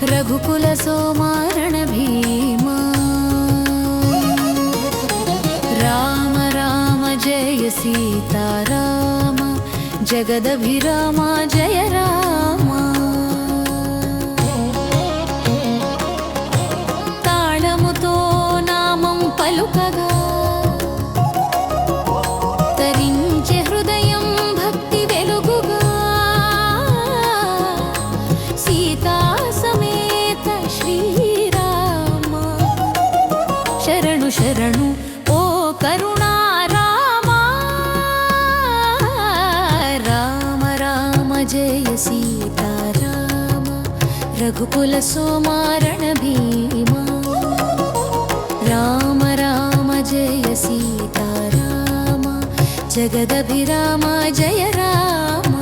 రఘుకుల సోమా రణభీమా రామ రామ జయ సీతారామ జగదభిరామ జయ రామ తాళముతో నామం పలుకగా తరించే హృదయం భక్తి వెలుగుగా సీతా సమేత శ్రీరామ శరణు శరణు ఓ కరుణా రామ రామ రామ జయ సీతారామ రఘుకుల సోమా రణభీమా రామ రామ జయ సీతారామ జగదభిరామ జయ రామ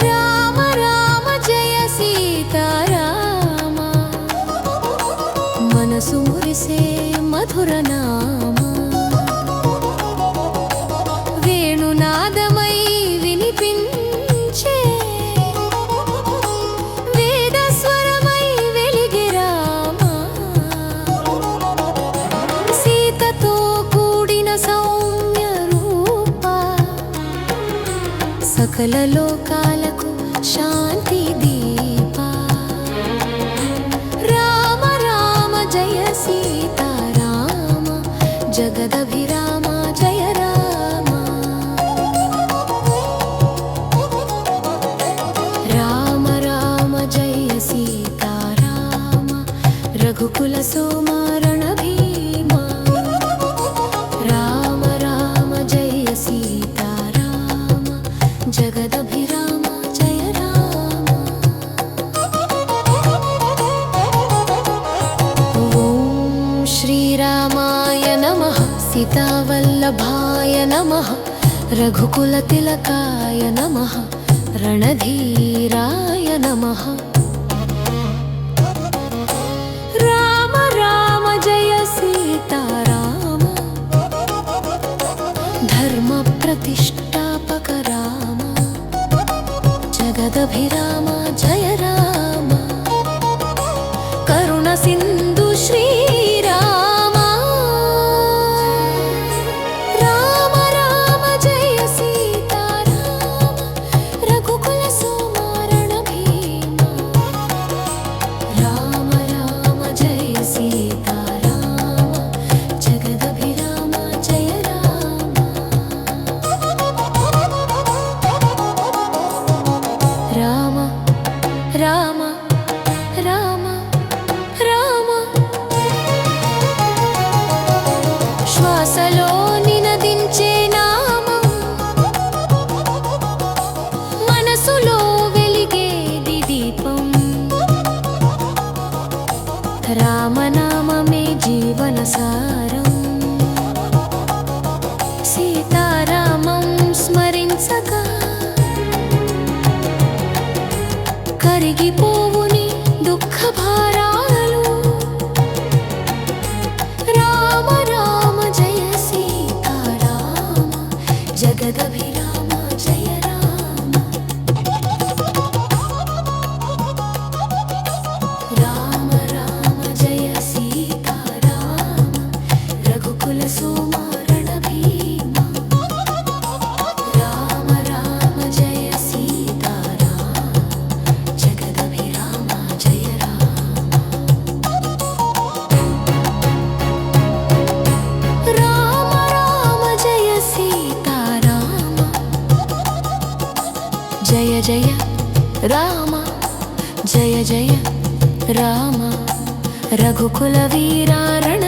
రామ రామ జయ సీతారామ మనసు మురిసే మధుర నామ వేణునాదమై వినిపించే వేదస్వరమై వెలిగే రామ సీతతో కూడిన సౌమ్య రూప సకల లోకాలకు శాంతి దీప రామ రామ జయ సీతారామ జగదభిరామ జయ రామ రామ రామ జయ సీతారామ రఘుకుల సోమా రణభీమా రామ రామ జయ సీతారామ జగదభిరామ జయ రామ ఓం శ్రీరామాయ నమః సీతావల్లభాయ నమః రఘుకులతిలకాయ నమః రణధీరాయ నమః రామ రామ జయ సీతారామ ధర్మ ప్రతిష్టాపక రామ జగదభిరామ జయ రామ కరుణ సింధు శ్రీరామ రామ రామ జయ సీతారామ రఘుకుల సోమా రణభీమా రామ రామ జయ సీతారామ జగదభిరామ జయ రామ రామ రామ రామ రామ శ్వాసలో నినదించే నామం మనసులో వెలిగేది దీపం రామనామమే జీవన సారం సీతారామం స్మరించగా కరిగిపోవుని దుఃఖ భారాలు రామ రామ జయ సీతారామ జగదభిరామ జయ రామ రామ రామ జయ సీతారామ రఘుకుల సోమా రణభీమా రామ రామ జయ సీతారామ జగదభిరామ జయ రామ రామ రామ జయ సీతారామ జయ జయ రామ జయ జయ రామ రఘుకుల వీరా రణ